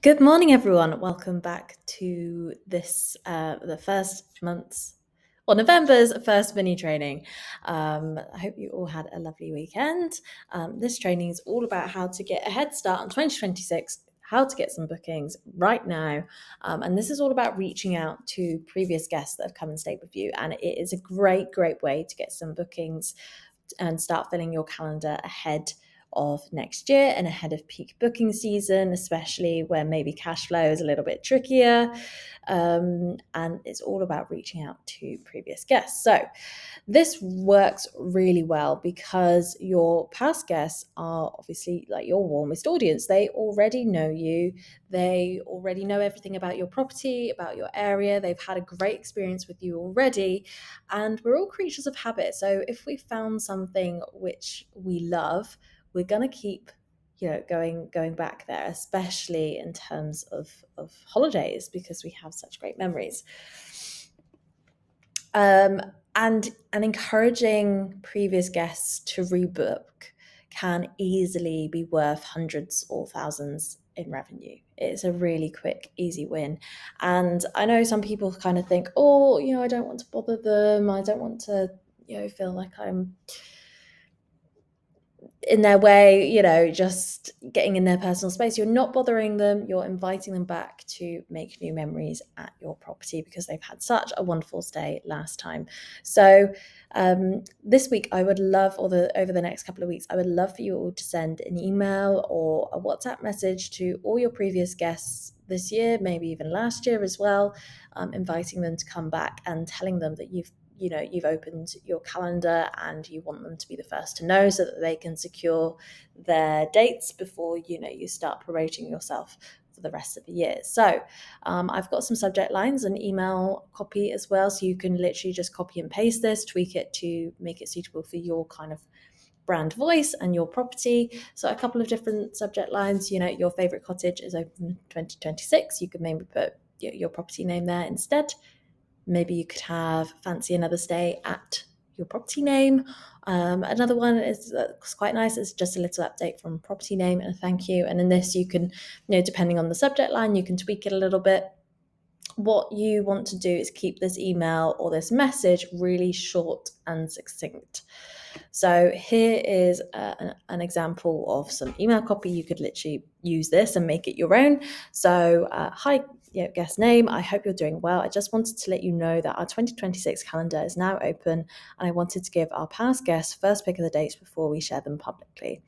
Good morning, everyone. Welcome back to this, November's first mini training. I hope you all had a lovely weekend. This training is all about how to get a head start on 2026, how to get some bookings right now. And this is all about reaching out to previous guests that have come and stayed with you. And it is a great, great way to get some bookings and start filling your calendar ahead of next year and ahead of peak booking season, especially when maybe cash flow is a little bit trickier. And it's all about reaching out to previous guests. So this works really well because your past guests are obviously like your warmest audience. They already know you. They already know everything about your property, about your area. They've had a great experience with you already. And we're all creatures of habit. So if we found something which we love, we're going to keep going back there, especially in terms of holidays, because we have such great memories. And encouraging previous guests to rebook can easily be worth hundreds or thousands in revenue. It's a really quick, easy win. And I know some people kind of think, oh, I don't want to bother them. I don't want to, feel like I'm in their way, just getting in their personal space. You're not bothering them. You're inviting them back to make new memories at your property because they've had such a wonderful stay last time. So this week, I would love, over the next couple of weeks, I would love for you all to send an email or a WhatsApp message to all your previous guests this year, maybe even last year as well, inviting them to come back and telling them that you've opened your calendar and you want them to be the first to know so that they can secure their dates before you start promoting yourself for the rest of the year. So I've got some subject lines and email copy as well, so you can literally just copy and paste this, tweak it to make it suitable for your kind of brand voice and your property. So a couple of different subject lines. Your favorite cottage is open 2026. You could maybe put your property name there instead. Maybe you could have fancy another stay at your property name. Another one is quite nice. It's just a little update from property name and a thank you. And in this, you can, depending on the subject line, you can tweak it a little bit. What you want to do is keep this email or this message really short and succinct. So here is an example of some email copy. You could literally use this and make it your own. So hi, guest name, I hope you're doing well. I just wanted to let you know that our 2026 calendar is now open, and I wanted to give our past guests first pick of the dates before we share them publicly.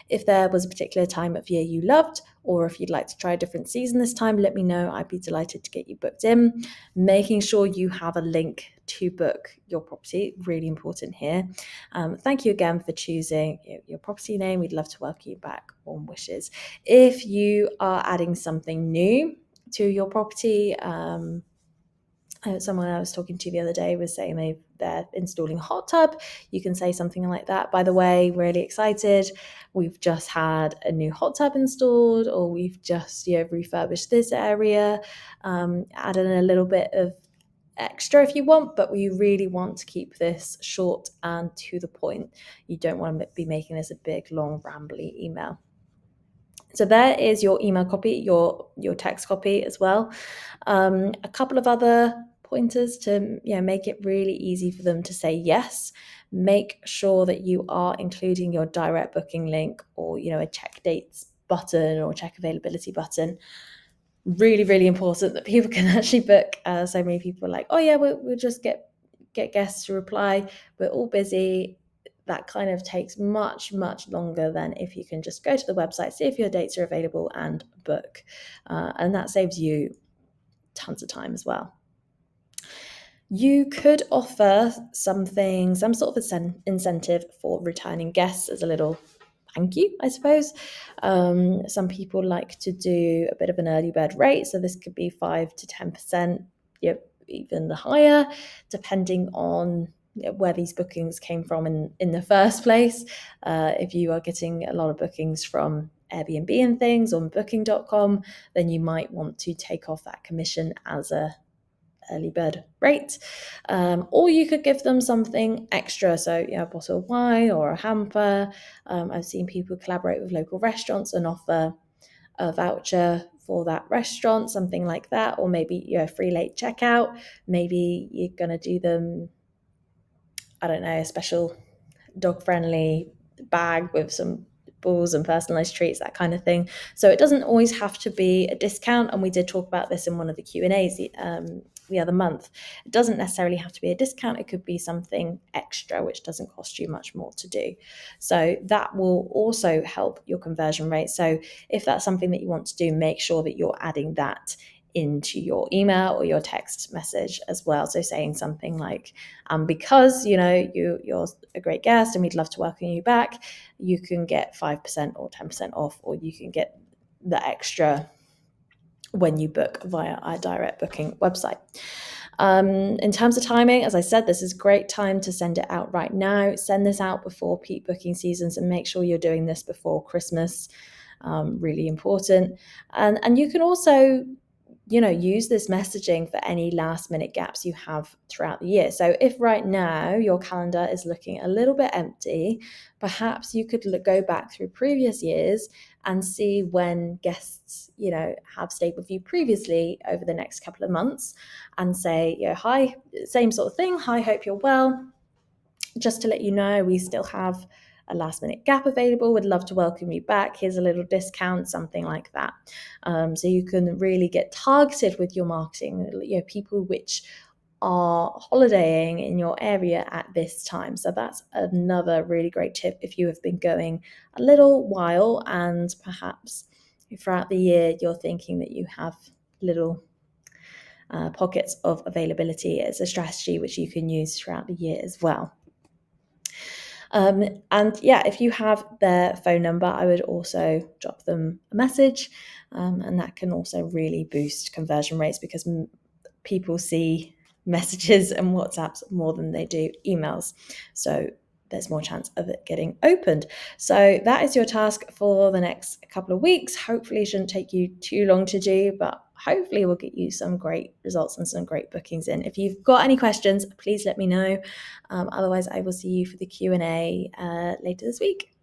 If there was a particular time of year you loved, or if you'd like to try a different season this time, let me know. I'd be delighted to get you booked in. Making sure you have a link to book your property, really important here. Thank you again for choosing your property name. We'd love to welcome you back. Warm wishes. If you are adding something new to your property, someone I was talking to the other day was saying they're installing a hot tub. You can say something like that. By the way, really excited. We've just had a new hot tub installed, or we've just refurbished this area. Added a little bit of extra if you want, but we really want to keep this short and to the point. You don't want to be making this a big, long, rambly email. So there is your email copy, your text copy as well. A couple of other pointers to make it really easy for them to say yes. Make sure that you are including your direct booking link, or a check dates button or check availability button. Really, really important that people can actually book. So many people are like, oh yeah, we'll just get guests to reply. We're all busy. That kind of takes much, much longer than if you can just go to the website, see if your dates are available and book. And that saves you tons of time as well. You could offer some sort of incentive for returning guests as a little thank you, I suppose. Some people like to do a bit of an early bird rate, so this could be 5 to 10%, even higher, depending on where these bookings came from in the first place. If you are getting a lot of bookings from Airbnb and things on booking.com, then you might want to take off that commission as a early bird rate, or you could give them something extra, so a bottle of wine or a hamper. I've seen people collaborate with local restaurants and offer a voucher for that restaurant, something like that, or maybe free late checkout. Maybe you're going to do them, I don't know, a special dog friendly bag with some balls and personalized treats, that kind of thing. So it doesn't always have to be a discount. And we did talk about this in one of the Q&As the other month. It doesn't necessarily have to be a discount. It could be something extra, which doesn't cost you much more to do. So that will also help your conversion rate. So if that's something that you want to do, make sure that you're adding that into your email or your text message as well. So saying something like, because you're a great guest and we'd love to welcome you back, you can get 5% or 10% off, or you can get the extra when you book via our direct booking website. In terms of timing, as I said, this is a great time to send it out right now. Send this out before peak booking seasons and make sure you're doing this before Christmas. Really important. And you can also use this messaging for any last minute gaps you have throughout the year. So if right now your calendar is looking a little bit empty, perhaps you could go back through previous years and see when guests, have stayed with you previously over the next couple of months and say, hi, same sort of thing. Hi, hope you're well. Just to let you know, we still have a last minute gap available. Would love to welcome you back. Here's a little discount, something like that. So you can really get targeted with your marketing, people which are holidaying in your area at this time. So that's another really great tip if you have been going a little while and perhaps throughout the year you're thinking that you have little pockets of availability. It's a strategy which you can use throughout the year as well. If you have their phone number, I would also drop them a message, and that can also really boost conversion rates because people see messages and WhatsApps more than they do emails. So there's more chance of it getting opened. So that is your task for the next couple of weeks. Hopefully it shouldn't take you too long to do, but hopefully we'll get you some great results and some great bookings in. If you've got any questions, please let me know. Otherwise, I will see you for the Q&A later this week.